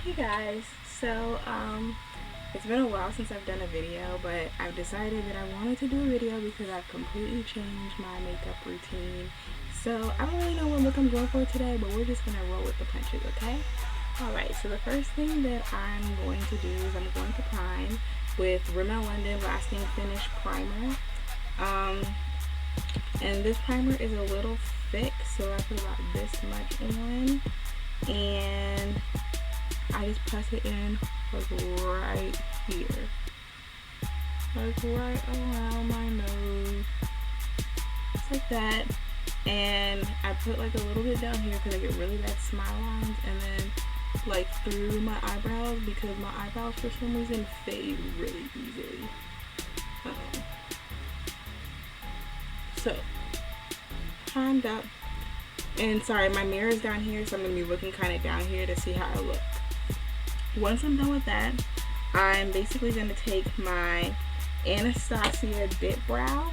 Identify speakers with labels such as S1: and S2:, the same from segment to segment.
S1: Hey guys, it's been a while since I've done a video, but I've decided that I wanted to do a video because I've completely changed my makeup routine. So I don't really know what look I'm going for today, but we're just gonna roll with the punches, okay? Alright, so the first thing that I'm going to do is I'm going to prime with Rimmel London Lasting Finish Primer. And this primer is a little thick, so I put about this much on, and I just press it in like right here, like right around my nose, just like that. And I put like a little bit down here because I get really bad smile lines, and then like through my eyebrows because my eyebrows for some reason fade really easily. So primed up, and sorry, my mirror is down here, so I'm gonna be looking kind of down here to see how I look. Once I'm done with that, I'm basically going to take my Anastasia Dip Brow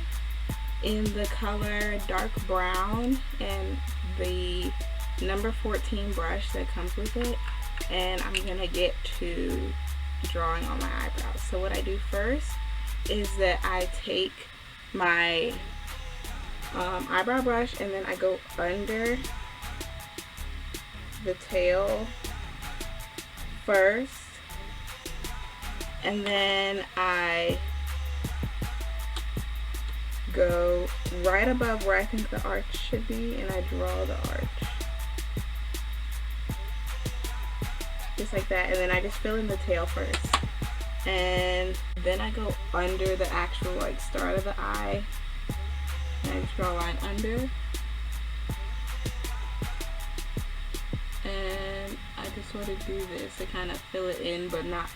S1: in the color dark brown and the number 14 brush that comes with it, and I'm going to get to drawing on my eyebrows. So what I do first is that I take my eyebrow brush and then I go under the tail first, and then I go right above where I think the arch should be, and I draw the arch just like that, and then I just fill in the tail first, and then I go under the actual like start of the eye, and I just draw a line under, and I just sort of do this to kind of fill it in but not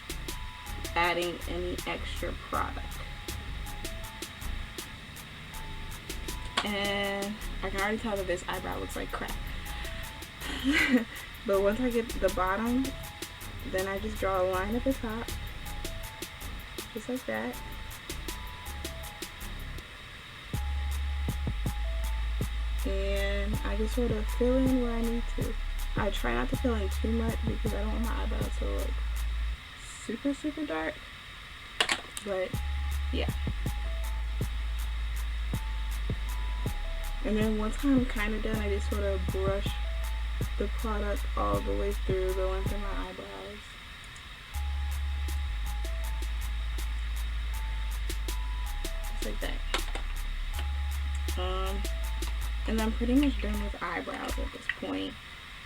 S1: adding any extra product. And I can already tell that this eyebrow looks like crap. But once I get the bottom, then I just draw a line at the top, just like that. And I just sort of fill in where I need to. I try not to fill in too much because I don't want my eyebrows to look super dark, but yeah. And then once I'm kind of done, I just sort of brush the product all the way through the length of my eyebrows. Just like that. And I'm pretty much done with eyebrows at this point.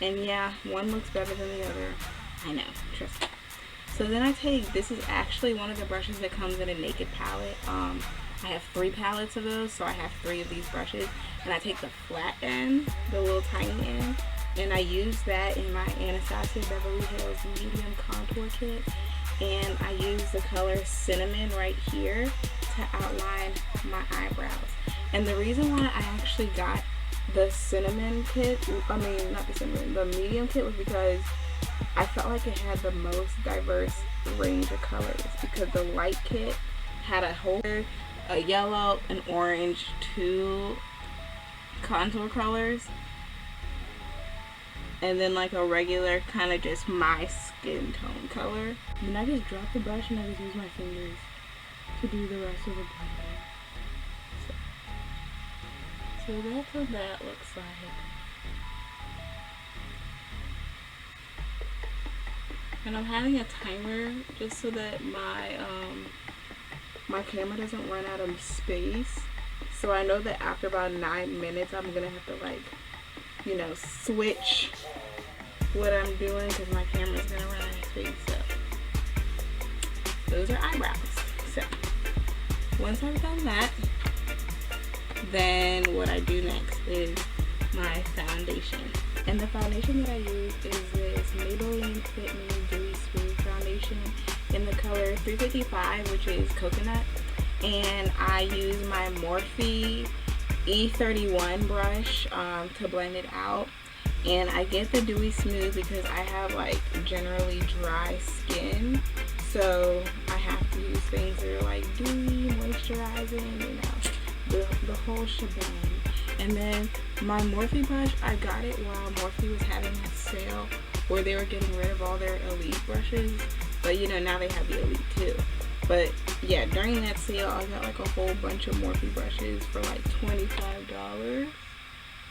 S1: And yeah, one looks better than the other. I know, trust me. So then I take, this is actually one of the brushes that comes in a naked palette. I have 3 palettes of those, so I have 3 of these brushes. And I take the flat end, the little tiny end, and I use that in my Anastasia Beverly Hills Medium Contour Kit. And I use the color Cinnamon right here to outline my eyebrows. And the reason why I actually got the cinnamon kit, I mean not the cinnamon, the medium kit, was because I felt like it had the most diverse range of colors, because the light kit had a yellow, an orange, 2 contour colors, and then like a regular kind of just my skin tone color. And I just drop the brush and I just use my fingers to do the rest of the blending. So that's what that looks like. And I'm having a timer just so that my my camera doesn't run out of space. So I know that after about 9 minutes I'm gonna have to, like, you know, switch what I'm doing because my camera's gonna run out of space. So those are eyebrows. So once I've done that, then what I do next is my foundation. And the foundation that I use is this Maybelline Fit Me Dewy Smooth Foundation in the color 355, which is coconut. And I use my Morphe E31 brush to blend it out. And I get the Dewy Smooth because I have like generally dry skin. So I have to use things that are like dewy, moisturizing, you know, the whole shebang. And then my Morphe brush, I got it while Morphe was having a sale where they were getting rid of all their Elite brushes, but you know, now they have the Elite too. But yeah, during that sale I got like a whole bunch of Morphe brushes for like $25,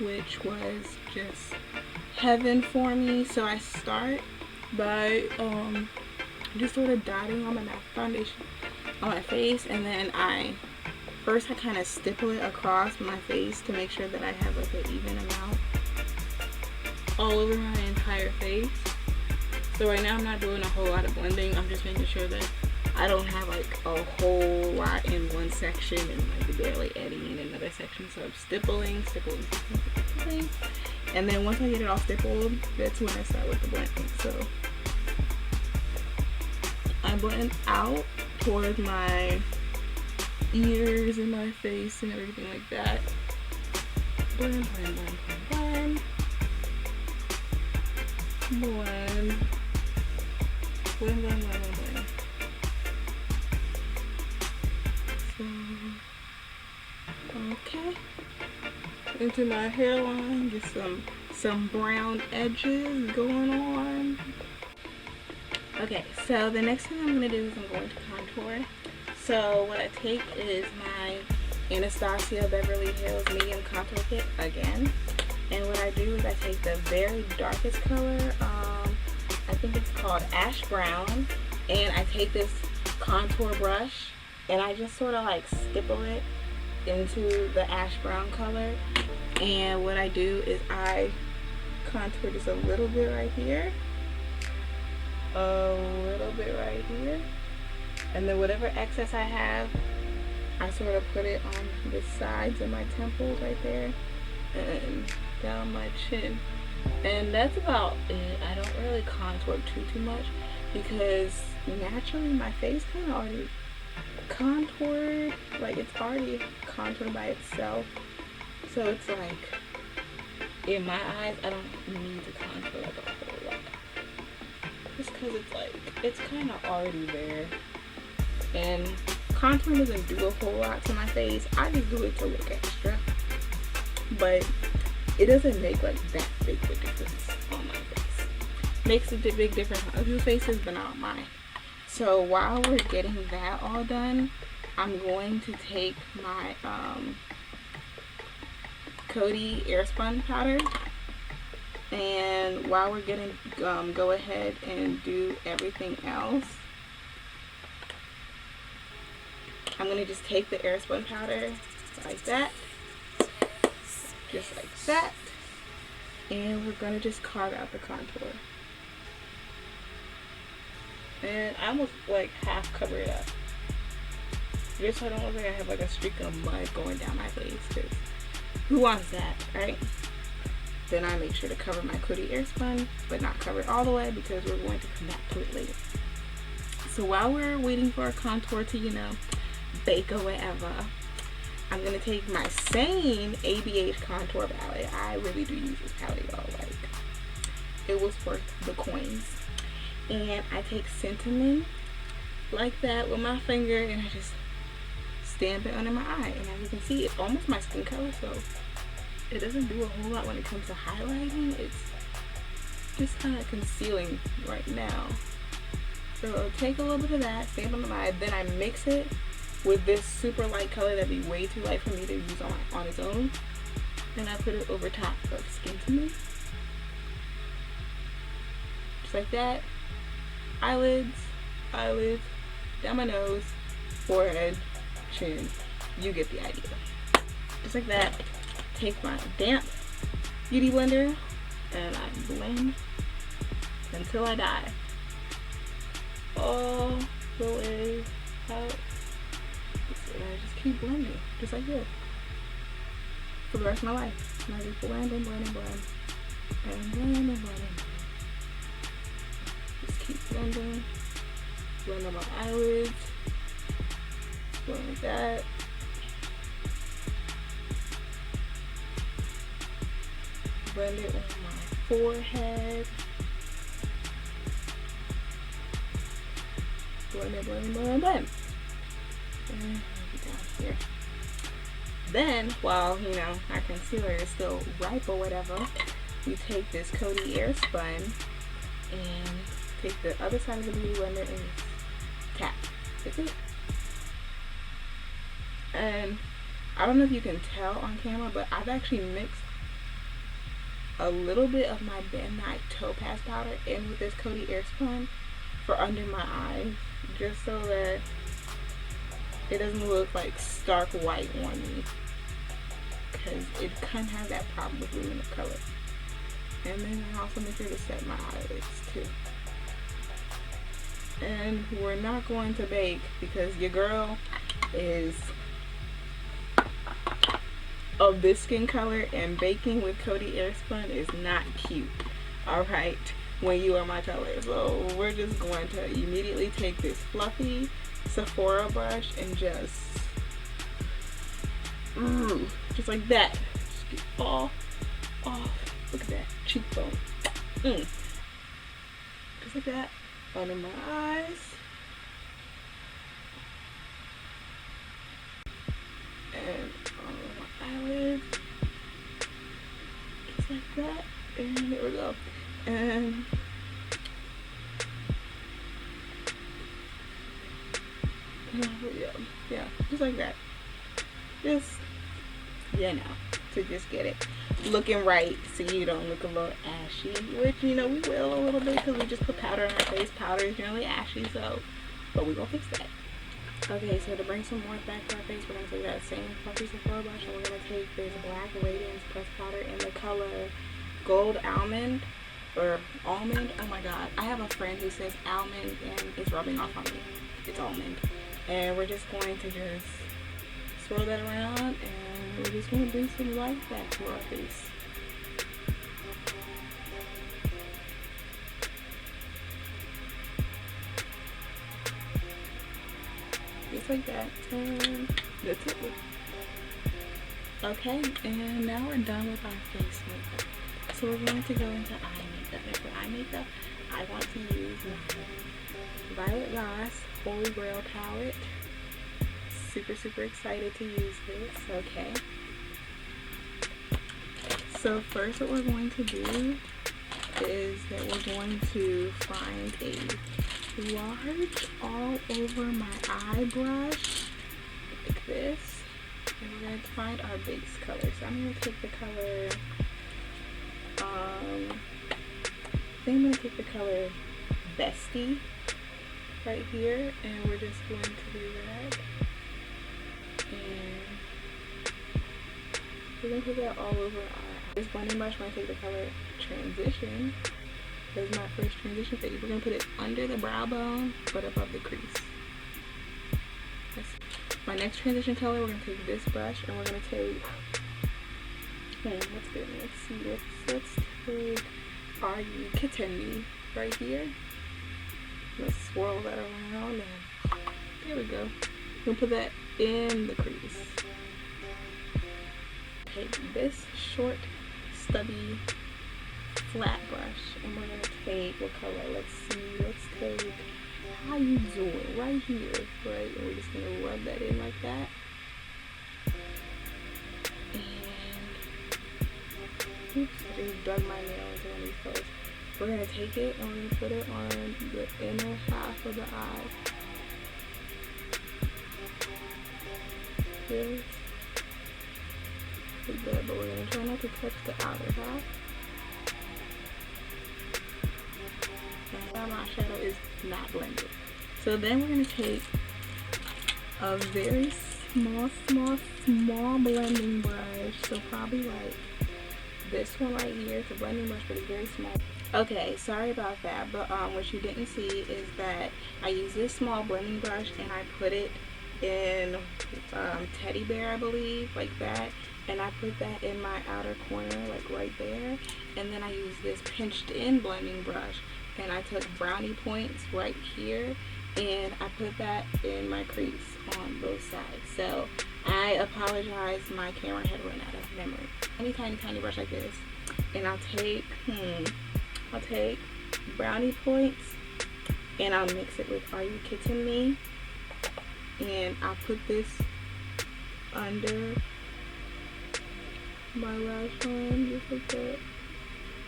S1: which was just heaven for me. So I start by just sort of dotting on my MAC foundation on my face, and then I kind of stipple it across my face to make sure that I have like an even amount all over my entire face. So right now I'm not doing a whole lot of blending. I'm just making sure that I don't have like a whole lot in one section and like barely any in another section. So I'm stippling. And then once I get it all stippled, that's when I start with the blending. So I blend out towards my ears and my face and everything like that. Blend, blend, blend, blend, blend. Blend. Blend, blend, blend, blend. So, okay. Into my hairline, just some brown edges going on. Okay, so the next thing I'm going to do is I'm going to contour. So what I take is my Anastasia Beverly Hills Medium Contour Kit again. And what I do is I take the very darkest color, I think it's called Ash Brown. And I take this contour brush and I just sort of like stipple it into the ash brown color. And what I do is I contour just a little bit right here, a little bit right here, and then whatever excess I have, I sort of put it on the sides of my temples right there and down my chin. And that's about it. I don't really contour too much because naturally my face kind of already contoured, like it's already contoured by itself. So it's like, in my eyes, I don't need to contour like a whole lot. Just because it's like, it's kind of already there. And contouring doesn't do a whole lot to my face. I just do it to look extra. But it doesn't make like that big of a difference on my face. Makes a big difference on other faces, but not mine. So while we're getting that all done, I'm going to take my Coty Airspun powder, and while we're getting go ahead and do everything else, I'm gonna just take the Airspun powder like that, just like that, and we're gonna just carve out the contour. And I almost like half cover it up, just so I don't look like I have like a streak of mud going down my face, because who wants that, right? Then I make sure to cover my Coty Airspun, but not cover it all the way because we're going to come back to it later. So while we're waiting for our contour to, you know, bake or whatever, I'm going to take my same ABH contour palette. I really do use this palette, y'all. Like, it was worth the coins. And I take Cinnamon like that with my finger, and I just stamp it under my eye. And as you can see, it's almost my skin color, so it doesn't do a whole lot when it comes to highlighting. It's just kind of concealing right now. So I'll take a little bit of that, stamp it on my eye, then I mix it with this super light color that'd be way too light for me to use on its own. Then I put it over top of Skin to Me. Just like that. Eyelids, down my nose, forehead, chin. You get the idea. Just like that. Take my damp beauty blender and I blend until I die. All the way out. And I just keep blending, just like this, for the rest of my life. And I just blend and blend and blend. And blend and blend. Just keep blending. Blend on my eyelids. Blend like that. Blend it on my forehead. Blend it, blend, blend, blend. And down here. Then, while, you know, our concealer is still ripe or whatever, we take this Coty Airspun and take the other side of the beauty blender and tap. That's it. And I don't know if you can tell on camera, but I've actually mixed a little bit of my Ben Nye Topaz powder in with this Coty Airspun for under my eyes, just so that it doesn't look like stark white on me, because it kind of has that problem with losing the color. And then I also make sure to set my eyelids too. And we're not going to bake because your girl is of this skin color, and baking with Coty Airspun is not cute, alright, when you are my color. So we're just going to immediately take this fluffy Sephora brush and just like that. Just get all off. Look at that cheekbone. Just like that. Under my eyes. And on my eyelids. Just like that. And there we go. And yeah, just like that. Just, you know, to just get it looking right so you don't look a little ashy, which, you know, we will a little bit because we just put powder on our face. Powder is generally ashy, so, but we're gonna fix that. Okay, so to bring some warmth back to our face, we're gonna take that same fluffy Sephora brush and we're gonna take this Black Radiance pressed powder in the color Gold Almond or Almond. Oh my god, I have a friend who says almond and it's rubbing off on me. It's almond. And we're just going to just swirl that around, and we're just going to bring some life back to our face. Just like that, and that's it. Okay, and now we're done with our face makeup. So we're going to go into eye makeup. And for eye makeup, I want to use my Violet Voss Holy Grail palette. Super excited to use this. Okay, so first what we're going to do is that we're going to find a large all over my eye brush like this, and we're going to find our base color. So I'm going to take the color I think I'm going to take the color Bestie right here, and we're just going to do that. And we're going to put that all over our eye. This blending brush, we're going to take the color Transition. This is my first transition phase. We're going to put it under the brow bone, but above the crease. That's my next transition color. We're going to take this brush, and we're going to take, what's good? Let's see. Let's take Are You Kidding Me right here. Let's swirl that around, and there we go. We'll put that in the crease. Take this short, stubby, flat brush, and we're gonna take what color? Let's see. Let's take How You Doing right here, right? And we're just gonna rub that in like that. And oops, I just dug my nail into one of these colors. We're gonna take it and we're gonna put it on the inner half of the eye. This is good, but we're going to try not to touch the outer half. And my eyeshadow is not blended. So then we're going to take a very small blending brush. So probably like this one right here. It's a blending brush, but it's very small. Okay, sorry about that, but what you didn't see is that I use this small blending brush and I put it in Teddy Bear, I believe, like that, and I put that in my outer corner, like right there, and then I use this pinched in blending brush and I took brownie points right here and I put that in my crease on both sides. So I apologize, my camera had run out of memory. Tiny brush like this, and I'll take brownie points and I'll mix it with Are You Kidding Me? And I'll put this under my lash line just like that.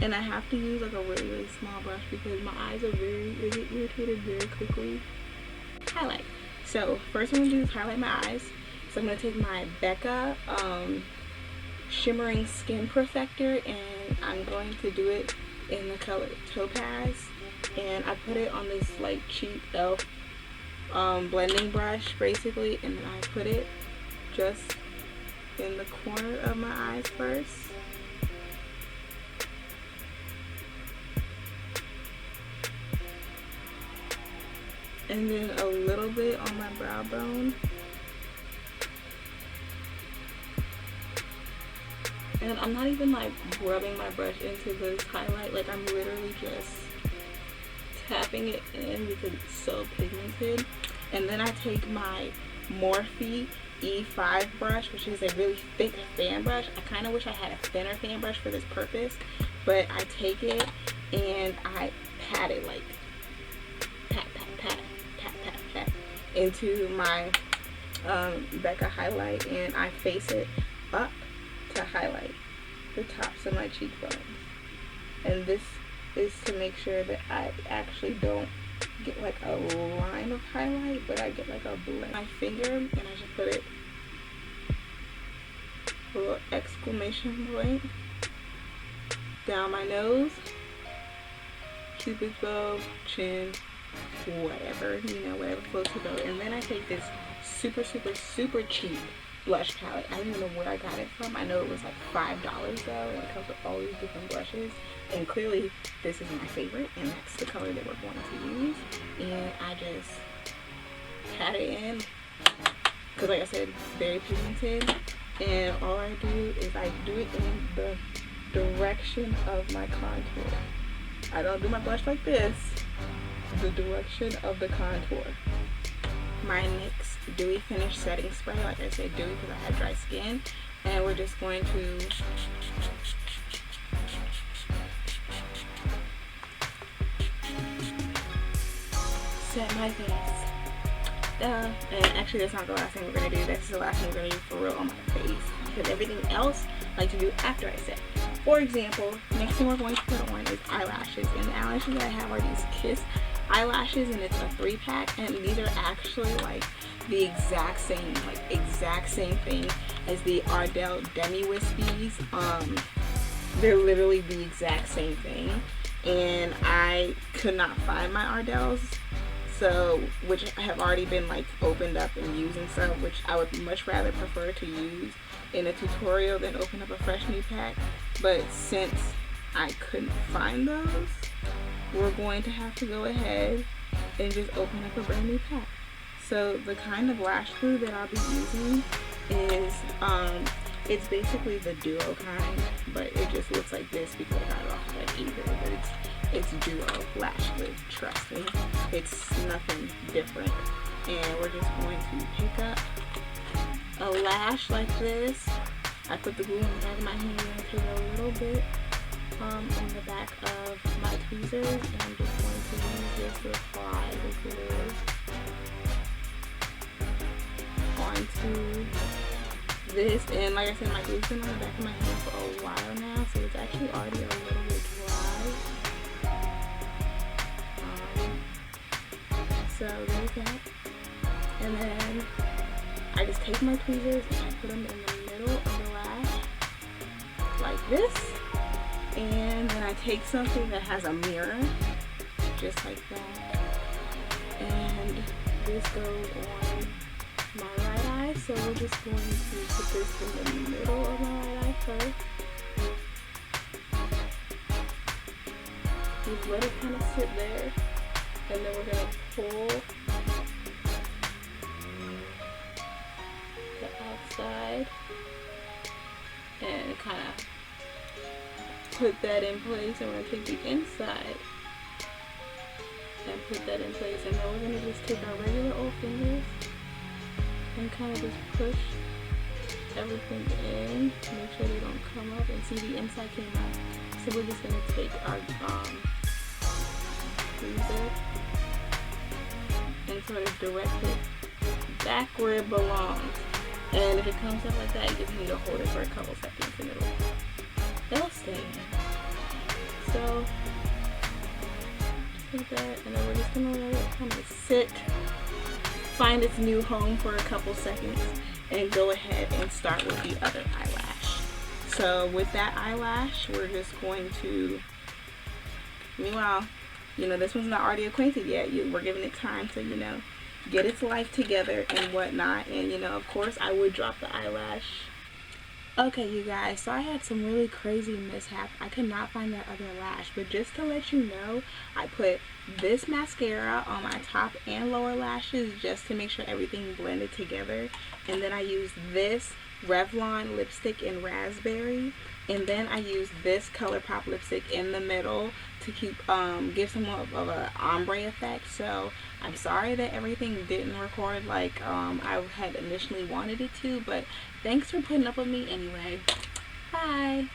S1: And I have to use like a really, really small brush because my eyes are they get irritated very quickly. Highlight. So first I'm going to do is highlight my eyes. So I'm going to take my Becca Shimmering Skin Perfector, and I'm going to do it in the color Topaz. And I put it on this like cheap elf blending brush basically, and then I put it just in the corner of my eyes first. And then a little bit on my brow bone. And I'm not even like rubbing my brush into this highlight, like I'm literally just tapping it in because it's so pigmented. And then I take my Morphe E5 brush, which is a really thick fan brush. I kind of wish I had a thinner fan brush for this purpose, but I take it and I pat it like pat into my Becca highlight, and I face it up to highlight the tops of my cheekbones. And this is to make sure that I actually don't get like a line of highlight, but I get like a blend. My finger, and I just put it a little exclamation point down my nose, cupid's bow, chin, whatever, you know, whatever floats your boat. And then I take this super cheap blush palette. I don't even know where I got it from. I know it was like $5 though, and it comes with all these different brushes, and clearly this is my favorite, and that's the color that we're going to use. And I just pat it in because, like I said, very pigmented, and all I do is I do it in the direction of my contour. I don't do my blush like this, the direction of the contour. My NYX Dewy Finish Setting Spray, like I said, dewy because I have dry skin, and we're just going to set my face. And actually that's not the last thing we're going to do, that's the last thing we're going to do for real on my face, because everything else I like to do after I set. For example, next thing we're going to put on is eyelashes, and the eyelashes that I have are these Kiss eyelashes, and it's a 3-pack, and these are actually like the exact same thing as the Ardell Demi Wispies. They're literally the exact same thing, and I could not find my Ardells, so which have already been like opened up and used and stuff, which I would much rather prefer to use in a tutorial than open up a fresh new pack. But since I couldn't find those, we're going to have to go ahead and just open up a brand new pack. So the kind of lash glue that I'll be using is it's basically the Duo kind, but it just looks like this because I got it off like eBay, but it's Duo lash glue, trust me, it's nothing different. And we're just going to pick up a lash like this. I put the glue in the back of my hand and take a little bit on the back of my tweezers, and I'm just going to use this to apply the glue onto this. And like I said, my glue's been on the back of my hand for a while now, so it's actually already a little bit dry. So there's that. And then I just take my tweezers and I put them in the middle of the lash like this. And then I take something that has a mirror, just like that, and this goes on my right eye. So we're just going to put this in the middle of my right eye first. Just let it kind of sit there, and then we're going to pull the outside and kind of put that in place, and we're going to take the inside and put that in place, and then we're going to just take our regular old fingers and kind of just push everything in, make sure they don't come up, and see the inside came out. So we're just going to take our tweezer and sort of direct it back where it belongs. And if it comes up like that, you just need to hold it for a couple seconds and it'll stay in. So just like that, and then we're just gonna let it kind of sit, find its new home for a couple seconds, and go ahead and start with the other eyelash. So with that eyelash, we're just going to, meanwhile, you know, this one's not already acquainted yet. We're giving it time to, you know, get its life together and whatnot. And, you know, of course, I would drop the eyelash. Okay, you guys, so I had some really crazy mishap. I could not find that other lash, but just to let you know, I put this mascara on my top and lower lashes just to make sure everything blended together. And then I used this Revlon lipstick in Raspberry, and then I used this ColourPop lipstick in the middle to keep give some more of a ombre effect. So I'm sorry that everything didn't record like I had initially wanted it to, but thanks for putting up with me anyway. Bye.